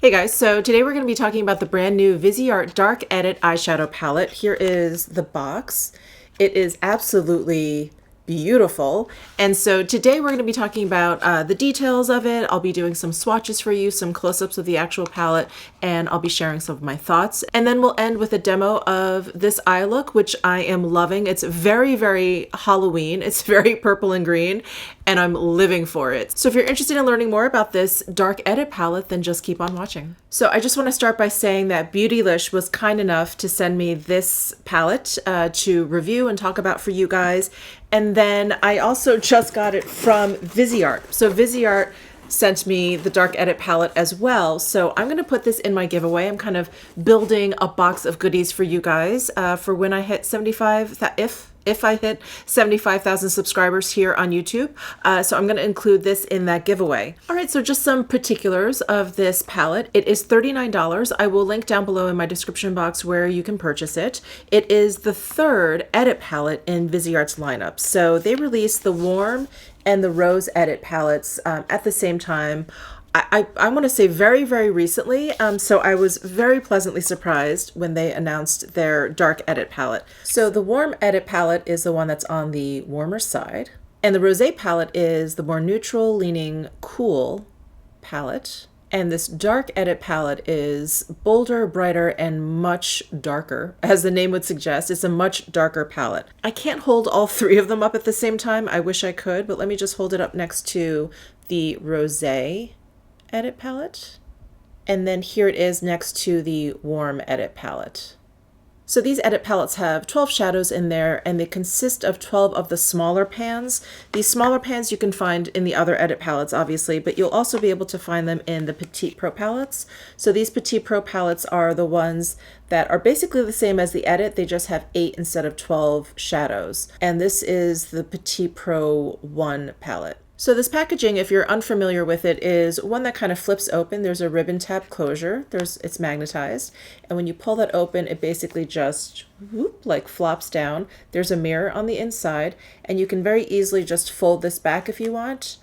Hey guys, so today we're going to be talking about the brand new VISEART Dark Edit Eyeshadow Palette. Here is the box. It is absolutely beautiful. And so today we're going to be talking about the details of it. I'll be doing some swatches for you, some close-ups of the actual palette, and I'll be sharing some of my thoughts. And then we'll end with a demo of this eye look, which I am loving. It's very, very Halloween. It's very purple and green, and I'm living for it. So if you're interested in learning more about this Dark Edit palette, then just keep on watching. So I just want to start by saying that Beautylish was kind enough to send me this palette to review and talk about for you guys. And then I also just got it from VISEART. So VISEART sent me the Dark Edit palette as well. So I'm going to put this in my giveaway. I'm kind of building a box of goodies for you guys for when I hit 75, if I hit 75,000 subscribers here on YouTube. So I'm going to include this in that giveaway. All right, so just some particulars of this palette. It is $39. I will link down below in my description box where you can purchase it. It is the third edit palette in VISEART's lineup. So they released the Warm and the Rose edit palettes at the same time. I want to say very, very recently. So I was very pleasantly surprised when they announced their Dark Edit palette. So the Warm Edit palette is the one that's on the warmer side. And the Rosé palette is the more neutral leaning cool palette. And this Dark Edit palette is bolder, brighter, and much darker. As the name would suggest, it's a much darker palette. I can't hold all three of them up at the same time. I wish I could, but let me just hold it up next to the Rosé Edit palette, and then here it is next to the Warm Edit palette. So these edit palettes have 12 shadows in there, and they consist of 12 of the smaller pans. These smaller pans you can find in the other edit palettes, obviously, but you'll also be able to find them in the Petite Pro palettes. So these Petite Pro palettes are the ones that are basically the same as the edit. They just have 8 instead of 12 shadows. And this is the Petite Pro 1 palette. So this packaging, if you're unfamiliar with it, is one that kind of flips open. There's a ribbon tab closure. It's magnetized. And when you pull that open, it basically just whoop, like flops down. There's a mirror on the inside, and you can very easily just fold this back if you want.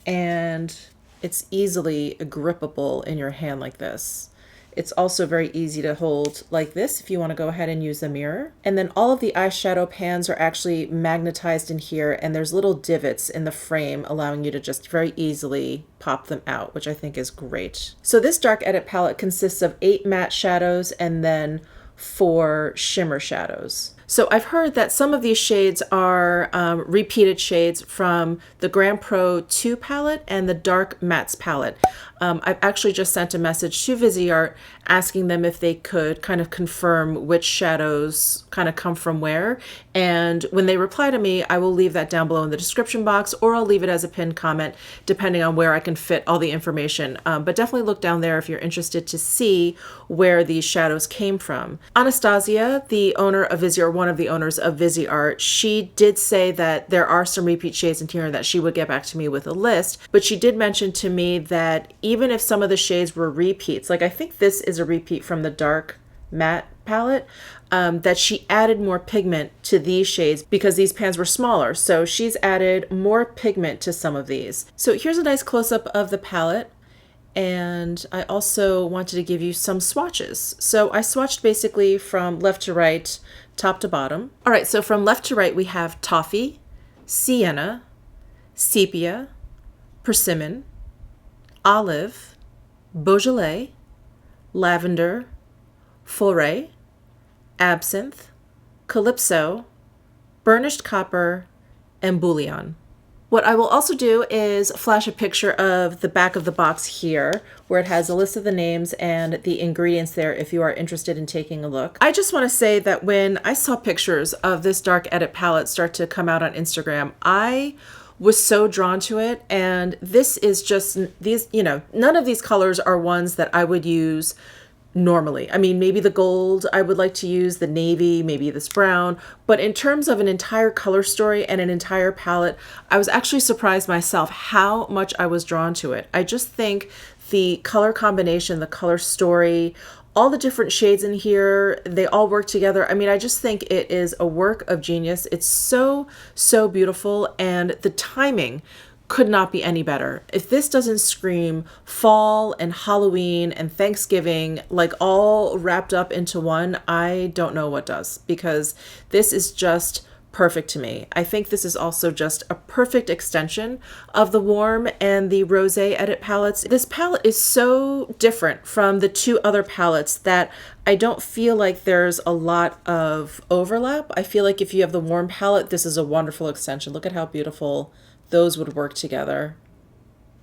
And it's easily grippable in your hand like this. It's also very easy to hold like this if you want to go ahead and use the mirror. And then all of the eyeshadow pans are actually magnetized in here, and there's little divots in the frame allowing you to just very easily pop them out, which I think is great. So this Dark Edit palette consists of 8 matte shadows and then 4 shimmer shadows. So I've heard that some of these shades are repeated shades from the Grand Pro 2 palette and the Dark Mattes palette. I've actually just sent a message to VISEART asking them if they could kind of confirm which shadows kind of come from where. And when they reply to me, I will leave that down below in the description box, or I'll leave it as a pinned comment, depending on where I can fit all the information. But definitely look down there if you're interested to see where these shadows came from. Anastasia, the owner of VISEART, one of the owners of VISEART, she did say that there are some repeat shades in here and that she would get back to me with a list, but she did mention to me that even if some of the shades were repeats, like I think this is a repeat from the Dark Matte palette, that she added more pigment to these shades because these pans were smaller. So she's added more pigment to some of these. So here's a nice close-up of the palette. And I also wanted to give you some swatches. So I swatched basically from left to right, top to bottom. All right, so from left to right, we have Toffee, Sienna, Sepia, Persimmon, Olive, Beaujolais, Lavender, Forêt, Absinthe, Calypso, Burnished Copper, and Bouillon. What I will also do is flash a picture of the back of the box here, where it has a list of the names and the ingredients there if you are interested in taking a look. I just want to say that when I saw pictures of this Dark Edit palette start to come out on Instagram, I was so drawn to it. And this is just these, none of these colors are ones that I would use normally. I mean, maybe the gold, I would like to use the navy, maybe this brown, but in terms of an entire color story and an entire palette, I was actually surprised myself how much I was drawn to it. I just think the color combination, the color story, all the different shades in here, they all work together. I mean, I just think it is a work of genius. It's so, so beautiful, and the timing could not be any better. If this doesn't scream fall and Halloween and Thanksgiving, like all wrapped up into one, I don't know what does, because this is just perfect to me. I think this is also just a perfect extension of the warm and the rosé edit palettes. This palette is so different from the two other palettes that I don't feel like there's a lot of overlap. I feel like if you have the warm palette, this is a wonderful extension. Look at how beautiful those would work together.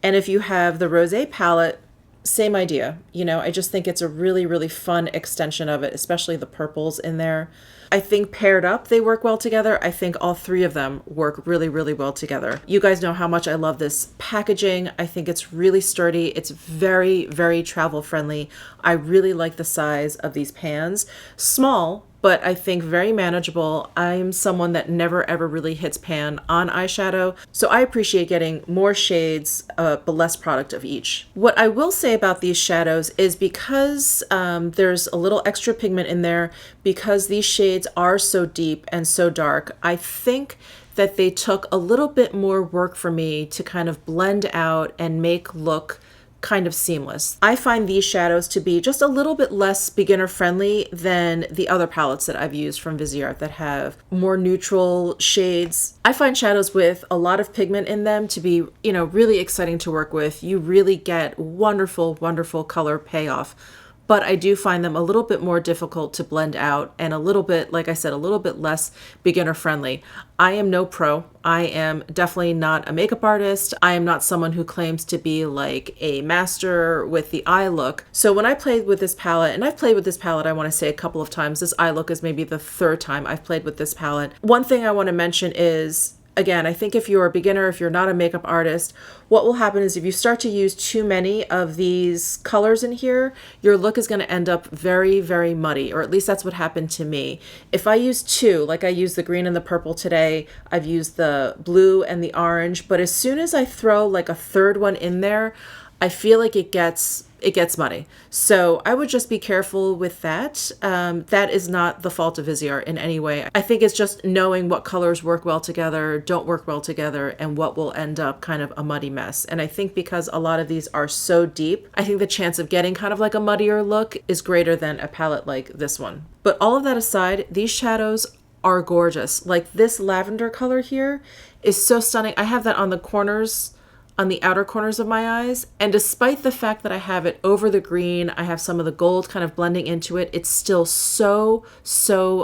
And if you have the rosé palette, same idea. You know, I just think it's a really, really fun extension of it, especially the purples in there. I think paired up, they work well together. I think all three of them work really, really well together. You guys know how much I love this packaging. I think it's really sturdy. It's very, very travel friendly. I really like the size of these pans. Small, but I think very manageable. I'm someone that never ever really hits pan on eyeshadow, so I appreciate getting more shades, but less product of each. What I will say about these shadows is because there's a little extra pigment in there, because these shades are so deep and so dark, I think that they took a little bit more work for me to kind of blend out and make look kind of seamless. I find these shadows to be just a little bit less beginner friendly than the other palettes that I've used from VISEART that have more neutral shades. I find shadows with a lot of pigment in them to be, you know, really exciting to work with. You really get wonderful, wonderful color payoff. But I do find them a little bit more difficult to blend out and a little bit, like I said, a little bit less beginner friendly. I am no pro. I am definitely not a makeup artist. I am not someone who claims to be like a master with the eye look. So when I played with this palette, and I've played with this palette, I want to say a couple of times, this eye look is maybe the third time I've played with this palette. One thing I want to mention is, again, I think if you're a beginner, if you're not a makeup artist, what will happen is if you start to use too many of these colors in here, your look is going to end up very, very muddy, or at least that's what happened to me. If I use two, like I used the green and the purple today, I've used the blue and the orange, but as soon as I throw like a third one in there, I feel like it gets muddy. So I would just be careful with that. That is not the fault of VISEART in any way. I think it's just knowing what colors work well together, don't work well together, and what will end up kind of a muddy mess. And I think because a lot of these are so deep, I think the chance of getting kind of like a muddier look is greater than a palette like this one. But all of that aside, these shadows are gorgeous. Like this lavender color here is so stunning. I have that on the corners, on the outer corners of my eyes, and despite the fact that I have it over the green, I have some of the gold kind of blending into it, it's still so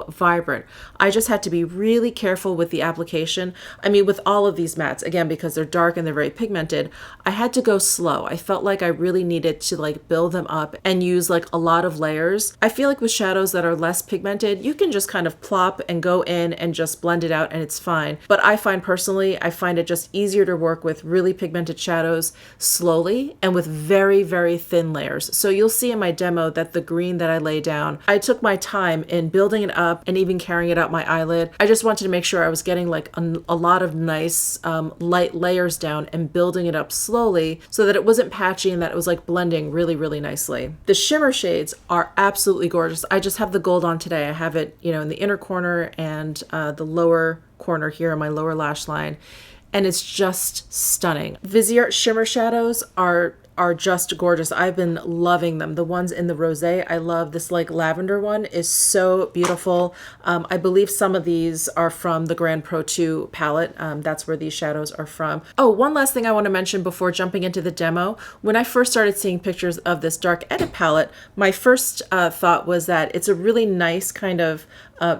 vibrant. I just had to be really careful with the application. I mean, with all of these mattes, again, because they're dark and they're very pigmented, I had to go slow. I felt like I really needed to like build them up and use like a lot of layers. I feel like with shadows that are less pigmented, you can just kind of plop and go in and just blend it out and it's fine. But I find personally, I find it just easier to work with really pigmented shadows slowly and with very, very thin layers. So you'll see in my demo that the green that I lay down, I took my time in building it up and even carrying it up my eyelid. I just wanted to make sure I was getting like a lot of nice light layers down and building it up slowly so that it wasn't patchy and that it was like blending really, really nicely. The shimmer shades are absolutely gorgeous. I just have the gold on today. I have it, you know, in the inner corner and the lower corner here in my lower lash line. And it's just stunning. VISEART shimmer shadows are just gorgeous. I've been loving them. The ones in the rosé, I love. This like lavender one is so beautiful. I believe some of these are from the Grand Pro 2 palette. That's where these shadows are from. Oh, one last thing I want to mention before jumping into the demo. When I first started seeing pictures of this Dark Edit palette, my first thought was that it's a really nice kind of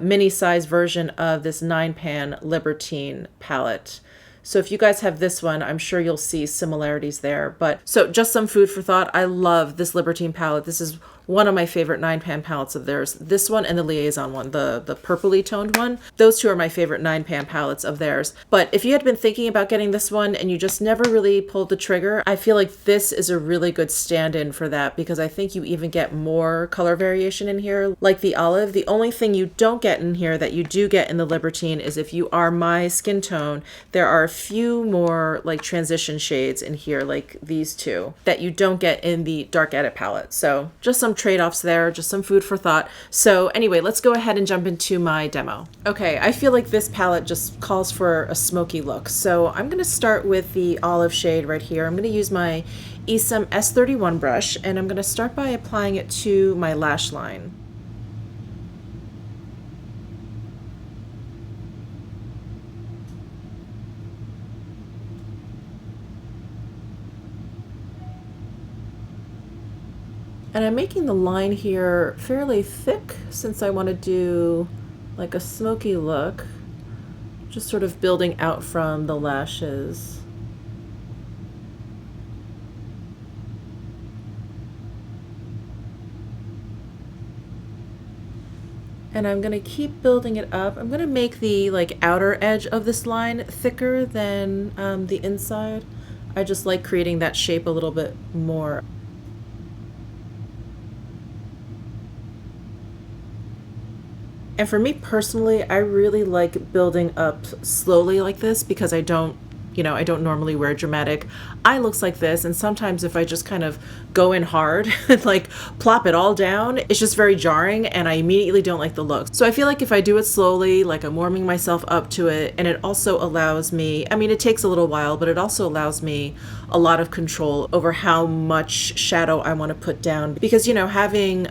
mini size version of this 9-pan Libertine palette. So if you guys have this one, I'm sure you'll see similarities there. But so just some food for thought. I love this Libertine palette. This is one of my favorite 9-pan palettes of theirs. This one and the Liaison one, the purpley toned one. Those two are my favorite 9-pan palettes of theirs. But if you had been thinking about getting this one and you just never really pulled the trigger, I feel like this is a really good stand-in for that because I think you even get more color variation in here. Like the olive, the only thing you don't get in here that you do get in the Libertine is if you are my skin tone, there are a a few more like transition shades in here, like these two, that you don't get in the Dark Edit palette. So just some trade-offs there, just some food for thought. So anyway, let's go ahead and jump into my demo. Okay, I feel like this palette just calls for a smoky look. So I'm gonna start with the olive shade right here. I'm gonna use my Esom S31 brush, and I'm gonna start by applying it to my lash line. And I'm making the line here fairly thick since I want to do like a smoky look, just sort of building out from the lashes. And I'm going to keep building it up. I'm going to make the like outer edge of this line thicker than the inside. I just like creating that shape a little bit more. And for me personally, I really like building up slowly like this because I don't normally wear dramatic eye looks like this. And sometimes if I just kind of go in hard and like plop it all down, it's just very jarring and I immediately don't like the look. So I feel like if I do it slowly, like I'm warming myself up to it, and it also allows me, I mean, it takes a little while, but it also allows me a lot of control over how much shadow I want to put down. Because, you know, having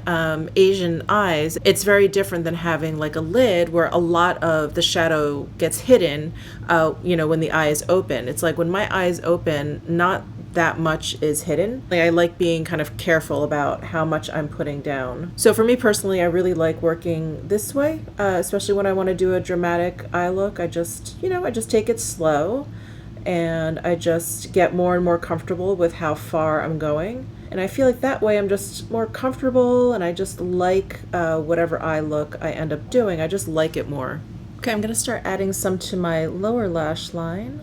Asian eyes, it's very different than having like a lid where a lot of the shadow gets hidden, when the eye is open. It's like when my eyes open, not that much is hidden. Like I like being kind of careful about how much I'm putting down. So for me personally, I really like working this way, especially when I want to do a dramatic eye look. I just take it slow, and I just get more and more comfortable with how far I'm going. And I feel like that way I'm just more comfortable, and I just like whatever eye look I end up doing. I just like it more. Okay, I'm going to start adding some to my lower lash line.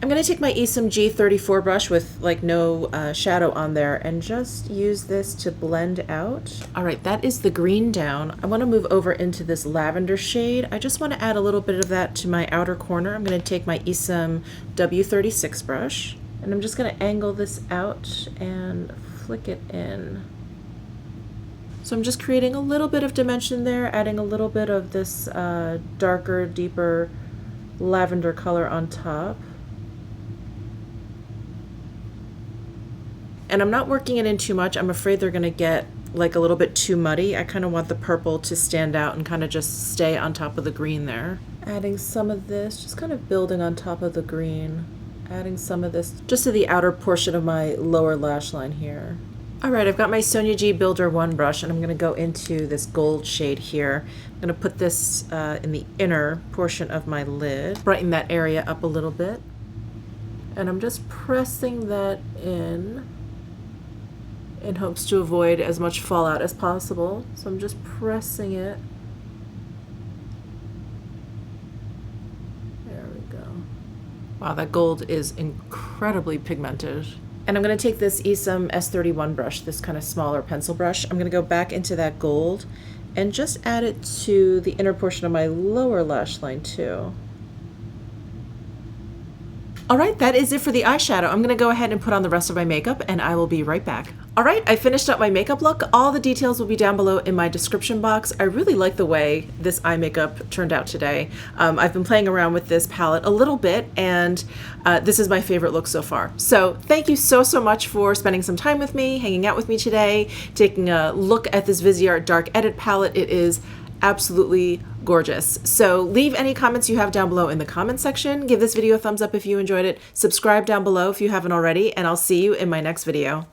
I'm going to take my Esom G34 brush with like no shadow on there and just use this to blend out. All right, that is the green down. I want to move over into this lavender shade. I just want to add a little bit of that to my outer corner. I'm going to take my Esom W36 brush, and I'm just going to angle this out and flick it in. So I'm just creating a little bit of dimension there, adding a little bit of this darker, deeper lavender color on top. And I'm not working it in too much. I'm afraid they're gonna get like a little bit too muddy. I kind of want the purple to stand out and kind of just stay on top of the green there. Adding some of this, just kind of building on top of the green. Adding some of this just to the outer portion of my lower lash line here. All right, I've got my Sonia G Builder 1 brush, and I'm gonna go into this gold shade here. I'm gonna put this in the inner portion of my lid, brighten that area up a little bit. And I'm just pressing that in hopes to avoid as much fallout as possible. So I'm just pressing it. There we go. Wow, that gold is incredibly pigmented. And I'm going to take this Esom S31 brush, this kind of smaller pencil brush. I'm going to go back into that gold and just add it to the inner portion of my lower lash line too. All right, that is it for the eyeshadow. I'm gonna go ahead and put on the rest of my makeup, and I will be right back. All right, I finished up my makeup look. All the details will be down below in my description box. I really like the way this eye makeup turned out today. I've been playing around with this palette a little bit, and this is my favorite look so far. So thank you so much for spending some time with me, hanging out with me today, taking a look at this VISEART Dark Edit Palette. It is absolutely gorgeous. So leave any comments you have down below in the comment section. Give this video a thumbs up if you enjoyed it. Subscribe down below if you haven't already, and I'll see you in my next video.